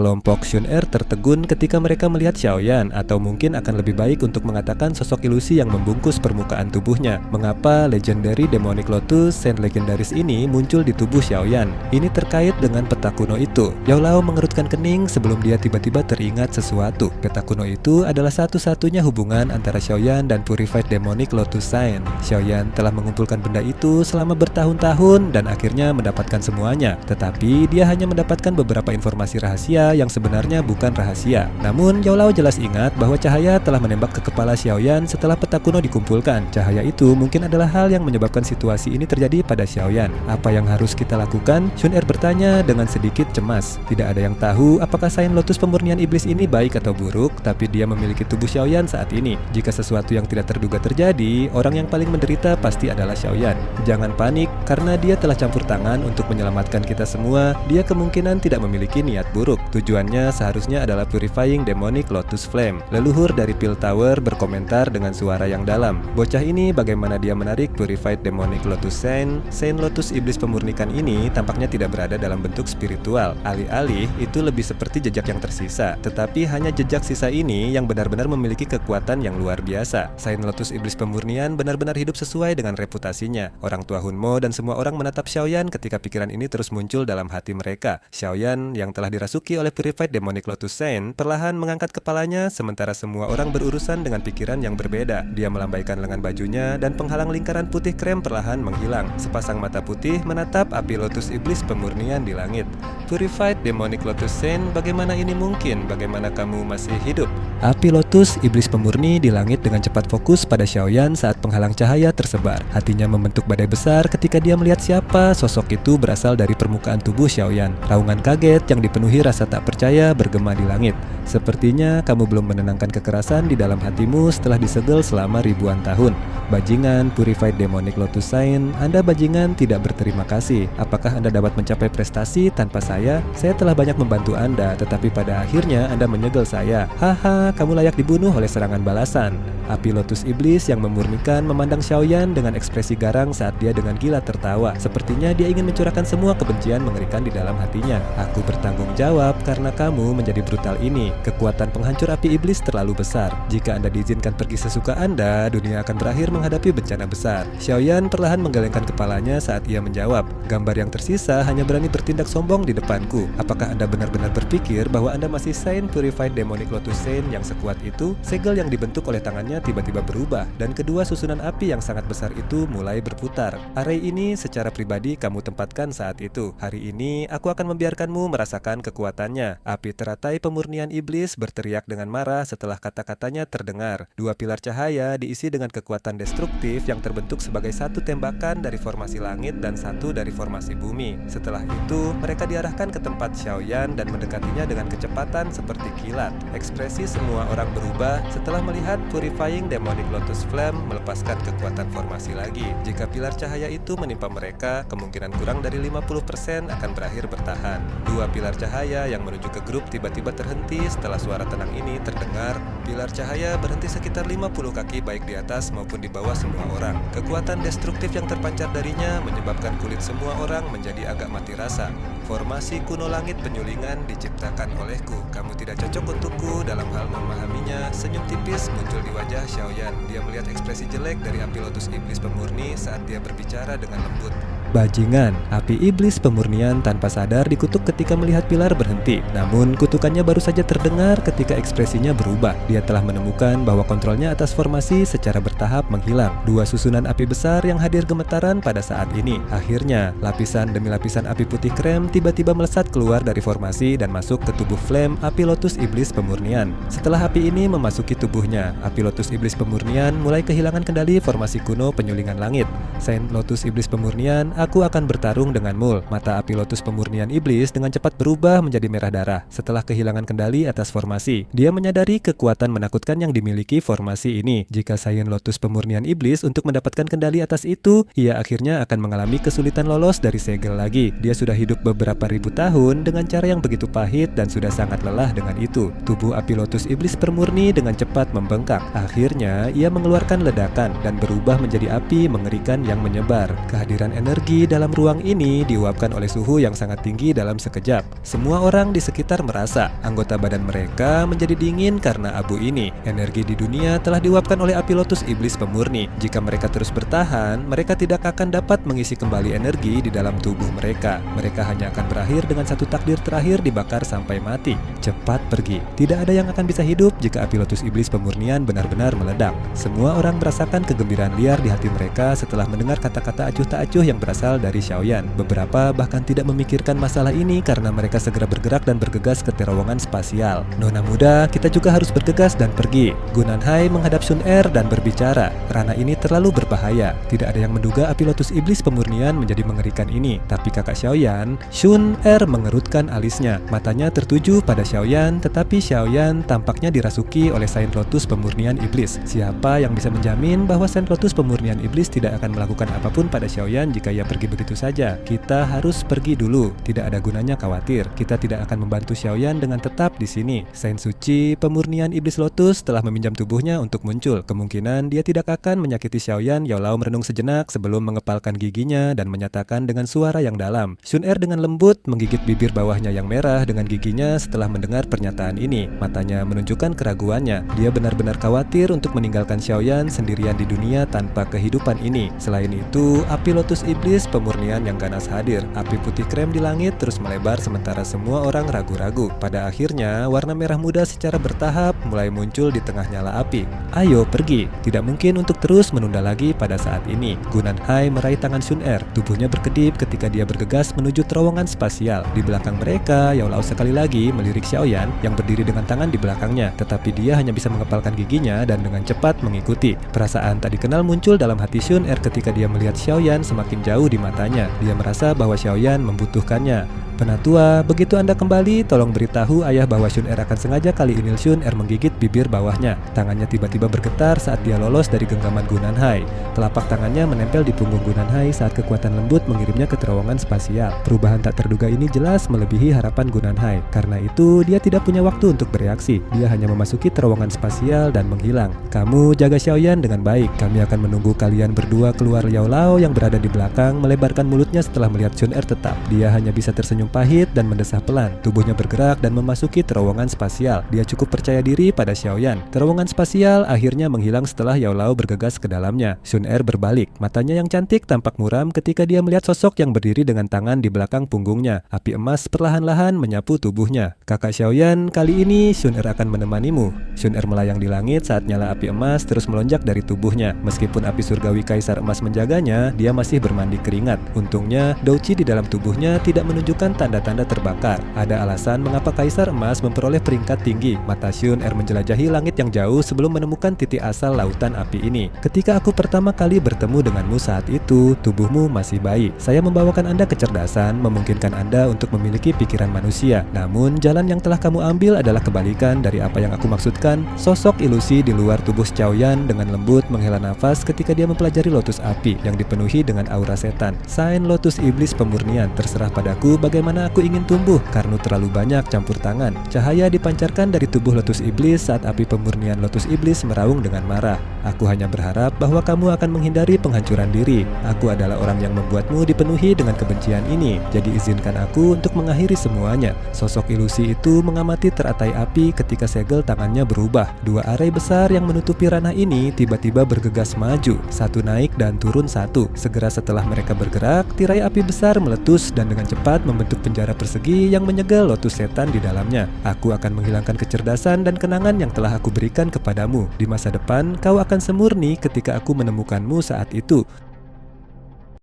kelompok Shun-Er tertegun ketika mereka melihat Xiaoyan, atau mungkin akan lebih baik untuk mengatakan sosok ilusi yang membungkus permukaan tubuhnya. Mengapa Legendary Demonic Lotus Saint legendaris ini muncul di tubuh Xiaoyan? Ini terkait dengan peta kuno itu. Yao Lao mengerutkan kening sebelum dia tiba-tiba teringat sesuatu. Peta kuno itu adalah satu-satunya hubungan antara Xiaoyan dan Purified Demonic Lotus Saint. Xiaoyan telah mengumpulkan benda itu selama bertahun-tahun dan akhirnya mendapatkan semuanya. Tetapi dia hanya mendapatkan beberapa informasi rahasia yang sebenarnya bukan rahasia. Namun Yao Lao jelas ingat bahwa cahaya telah menembak ke kepala Xiaoyan setelah peta kuno dikumpulkan. Cahaya itu mungkin adalah hal yang menyebabkan situasi ini terjadi pada Xiaoyan. Apa yang harus kita lakukan? Shun-Er bertanya dengan sedikit cemas. Tidak ada yang tahu apakah Saint Lotus pemurnian iblis ini baik atau buruk, tapi dia memiliki tubuh Xiaoyan saat ini. Jika sesuatu yang tidak terduga terjadi, orang yang paling menderita pasti adalah Xiaoyan. Jangan panik, karena dia telah campur tangan untuk menyelamatkan kita semua. Dia kemungkinan tidak memiliki niat buruk. Tujuannya seharusnya adalah Purifying Demonic Lotus Flame. Leluhur dari Pill Tower berkomentar dengan suara yang dalam. Bocah ini bagaimana dia menarik Purified Demonic Lotus Saint. Saint Lotus iblis pemurnikan ini tampaknya tidak berada dalam bentuk spiritual. Alih-alih itu lebih seperti jejak yang tersisa. Tetapi hanya jejak sisa ini yang benar-benar memiliki kekuatan yang luar biasa. Saint Lotus iblis pemurnian benar-benar hidup sesuai dengan reputasinya. Orang tua Hunmo dan semua orang menatap Xiaoyan ketika pikiran ini terus muncul dalam hati mereka. Xiaoyan yang telah dirasuki oleh Purified Demonic Lotus Saint perlahan mengangkat kepalanya sementara semua orang berurusan dengan pikiran yang berbeda. Dia melambaikan lengan bajunya dan penghalang lingkaran putih krem perlahan menghilang. Sepasang mata putih menatap api lotus iblis pemurnian di langit. Purified Demonic Lotus Saint, bagaimana ini mungkin? Bagaimana kamu masih hidup? Api lotus iblis pemurni di langit dengan cepat fokus pada Xiaoyan saat penghalang cahaya tersebar. Hatinya membentuk badai besar ketika dia melihat siapa sosok itu berasal dari permukaan tubuh Xiaoyan. Raungan kaget yang dipenuhi rasa tak percaya bergema di langit. Sepertinya kamu belum menenangkan kekerasan di dalam hatimu setelah disegel selama ribuan tahun. Bajingan Purified Demonic Lotus Saint, Anda bajingan tidak berterima kasih. Apakah Anda dapat mencapai prestasi tanpa saya? Saya telah banyak membantu Anda, tetapi pada akhirnya Anda menyegel saya. Haha, kamu layak dibunuh oleh serangan balasan. Api lotus iblis yang memurnikan memandang Xiaoyan dengan ekspresi garang saat dia dengan gila tertawa. Sepertinya dia ingin mencurahkan semua kebencian mengerikan di dalam hatinya. Aku bertanggung jawab karena kamu menjadi brutal ini. Kekuatan penghancur api iblis terlalu besar. Jika Anda diizinkan pergi sesuka Anda, dunia akan berakhir menghadapi bencana besar. Xiaoyan perlahan menggelengkan kepalanya saat ia menjawab. Gambar yang tersisa hanya berani bertindak sombong di depanku. Apakah Anda benar-benar berpikir bahwa Anda masih Saint Purified Demonic Lotus Saint yang sekuat itu? Segel yang dibentuk oleh tangannya tiba-tiba berubah, dan kedua susunan api yang sangat besar itu mulai berputar. Array ini secara pribadi kamu tempatkan saat itu. Hari ini aku akan membiarkanmu merasakan kekuatannya. Api teratai pemurnian iblis berteriak dengan marah setelah kata-katanya terdengar. Dua pilar cahaya diisi dengan kekuatan destruktif yang terbentuk sebagai satu tembakan dari formasi langit dan satu dari formasi bumi. Setelah itu, mereka diarahkan ke tempat Xiaoyan dan mendekatinya dengan kecepatan seperti kilat. Ekspresi semua orang berubah setelah melihat Purifying Demonic Lotus Flame melepaskan kekuatan formasi lagi. Jika pilar cahaya itu menimpa mereka, kemungkinan kurang dari 50% akan berakhir bertahan. Dua pilar cahaya yang menuju ke grup tiba-tiba terhenti setelah suara tenang ini terdengar. Pilar cahaya berhenti sekitar 50 kaki baik di atas maupun di bawah semua orang. Kekuatan destruktif yang terpancar darinya menyebabkan kulit semua orang menjadi agak mati rasa. Formasi kuno langit penyulingan diciptakan olehku. Kamu tidak cocok untukku dalam hal memahaminya. Senyum tipis muncul di wajah Xiaoyan. Dia melihat ekspresi jelek dari api lotus iblis pemurni saat dia berbicara dengan lembut. Bajingan, api iblis pemurnian tanpa sadar dikutuk ketika melihat pilar berhenti. Namun kutukannya baru saja terdengar ketika ekspresinya berubah. Dia telah menemukan bahwa kontrolnya atas formasi secara bertahap menghilang. Dua susunan api besar yang hadir gemetaran pada saat ini. Akhirnya, lapisan demi lapisan api putih krem tiba-tiba melesat keluar dari formasi dan masuk ke tubuh flame api lotus iblis pemurnian. Setelah api ini memasuki tubuhnya, api lotus iblis pemurnian mulai kehilangan kendali formasi kuno penyulingan langit. Saint Lotus iblis pemurnian, aku akan bertarung denganmu. Mata api lotus pemurnian iblis dengan cepat berubah menjadi merah darah. Setelah kehilangan kendali atas formasi, dia menyadari kekuatan menakutkan yang dimiliki formasi ini. Jika Saint Lotus pemurnian iblis untuk mendapatkan kendali atas itu, ia akhirnya akan mengalami kesulitan lolos dari segel lagi. Dia sudah hidup beberapa ribu tahun dengan cara yang begitu pahit dan sudah sangat lelah dengan itu. Tubuh api lotus iblis permurni dengan cepat membengkak. Akhirnya, ia mengeluarkan ledakan dan berubah menjadi api mengerikan yang menyebar. Kehadiran energi Energi dalam ruang ini diuapkan oleh suhu yang sangat tinggi dalam sekejap. Semua orang di sekitar merasa anggota badan mereka menjadi dingin karena abu ini. Energi di dunia telah diuapkan oleh api lotus iblis pemurni. Jika mereka terus bertahan, mereka tidak akan dapat mengisi kembali energi di dalam tubuh mereka. Mereka hanya akan berakhir dengan satu takdir terakhir, dibakar sampai mati. Cepat pergi. Tidak ada yang akan bisa hidup jika api lotus iblis pemurnian benar-benar meledak. Semua orang merasakan kegembiraan liar di hati mereka setelah mendengar kata-kata acuh tak acuh yang berasal dari Xiaoyan. Beberapa bahkan tidak memikirkan masalah ini karena mereka segera bergerak dan bergegas ke terowongan spasial. Nona muda, kita juga harus bergegas dan pergi. Gunanhai menghadap Shun Er dan berbicara. Ranah ini terlalu berbahaya. Tidak ada yang menduga api lotus iblis pemurnian menjadi mengerikan ini. Tapi kakak Xiaoyan, Shun Er mengerutkan alisnya. Matanya tertuju pada Xiaoyan, tetapi Xiaoyan tampaknya dirasuki oleh Saint Lotus pemurnian iblis. Siapa yang bisa menjamin bahwa Saint Lotus pemurnian iblis tidak akan melakukan apapun pada Xiaoyan jika ia pergi begitu saja? Kita harus pergi dulu. Tidak ada gunanya khawatir. Kita tidak akan membantu Xiaoyan dengan tetap di sini. Saint Suci pemurnian iblis lotus telah meminjam tubuhnya untuk muncul. Kemungkinan dia tidak akan menyakiti Xiaoyan. Yao Lao merenung sejenak sebelum mengepalkan giginya dan menyatakan dengan suara yang dalam. Shun Er dengan lembut menggigit bibir bawahnya yang merah dengan giginya setelah mendengar pernyataan ini. Matanya menunjukkan keraguannya. Dia benar-benar khawatir untuk meninggalkan Xiaoyan sendirian di dunia tanpa kehidupan ini. Selain itu, api lotus iblis pemurnian yang ganas hadir. Api putih krem di langit terus melebar sementara semua orang ragu-ragu. Pada akhirnya, warna merah muda secara bertahap mulai muncul di tengah nyala api. Ayo pergi. Tidak mungkin untuk terus menunda lagi pada saat ini. Gunanhai meraih tangan Shun Er. Tubuhnya berkedip ketika dia bergegas menuju terowongan spasial. Di belakang mereka, Yao Lao sekali lagi melirik Xiaoyan yang berdiri dengan tangan di belakangnya. Tetapi dia hanya bisa mengepalkan giginya dan dengan cepat mengikuti. Perasaan tak dikenal muncul dalam hati Shun Er ketika dia melihat Xiaoyan semakin jauh di matanya. Dia merasa bahwa Xiaoyan membutuhkannya. Penatua, begitu Anda kembali, tolong beritahu ayah bahwa Shun Er akan sengaja kali ini. Shun Er menggigit bibir bawahnya. Tangannya tiba-tiba bergetar saat dia lolos dari genggaman Gunanhai. Telapak tangannya menempel di punggung Gunanhai saat kekuatan lembut mengirimnya ke terowongan spasial. Perubahan tak terduga ini jelas melebihi harapan Gunanhai. Karena itu, dia tidak punya waktu untuk bereaksi. Dia hanya memasuki terowongan spasial dan menghilang. Kamu jaga Xiaoyan dengan baik. Kami akan menunggu kalian berdua keluar. Yao Lao yang berada di belakang melebarkan mulutnya setelah melihat Shun Er tetap. Dia hanya bisa tersenyum pahit dan mendesah pelan. Tubuhnya bergerak dan memasuki terowongan spasial. Dia cukup percaya diri pada Xiaoyan. Terowongan spasial akhirnya menghilang setelah Yao Lao bergegas ke dalamnya. Shun Er berbalik. Matanya yang cantik tampak muram ketika dia melihat sosok yang berdiri dengan tangan di belakang punggungnya. Api emas perlahan-lahan menyapu tubuhnya. Kakak Xiaoyan, kali ini Shun Er akan menemanimu. Shun Er melayang di langit saat nyala api emas terus melonjak dari tubuhnya. Meskipun api surgawi Kaisar Emas menjaganya, dia masih bermandi keringat. Untungnya, Douqi di dalam tubuhnya tidak menunjukkan tanda-tanda terbakar. Ada alasan mengapa Kaisar Emas memperoleh peringkat tinggi. Mata Shun Er menjelajahi langit yang jauh sebelum menemukan titik asal lautan api ini. Ketika aku pertama kali bertemu denganmu saat itu, tubuhmu masih bayi. Saya membawakan Anda kecerdasan, memungkinkan Anda untuk memiliki pikiran manusia. Namun, jalan yang telah kamu ambil adalah kebalikan dari apa yang aku maksudkan. Sosok ilusi di luar tubuh Xiaoyan dengan lembut menghela nafas ketika dia mempelajari lotus api yang dipenuhi dengan aura setan. Saint Lotus Iblis Pemurnian, terserah padaku bagaimana aku ingin tumbuh karena terlalu banyak campur tangan. Cahaya dipancarkan dari tubuh Lotus Iblis saat api pemurnian Lotus Iblis meraung dengan marah. Aku hanya berharap bahwa kamu akan menghindari penghancuran diri. Aku adalah orang yang membuatmu dipenuhi dengan kebencian ini. Jadi izinkan aku untuk mengakhiri semuanya. Sosok ilusi itu mengamati teratai api ketika segel tangannya berubah. Dua arai besar yang menutupi ranah ini tiba-tiba bergegas maju. Satu naik dan turun satu. Segera setelah mereka bergerak, tirai api besar meletus dan dengan cepat membentuk penjara persegi yang menyegel lotus setan di dalamnya. Aku akan menghilangkan kecerdasan dan kenangan yang telah aku berikan kepadamu. Di masa depan, kau akan semurni ketika aku menemukanmu saat itu.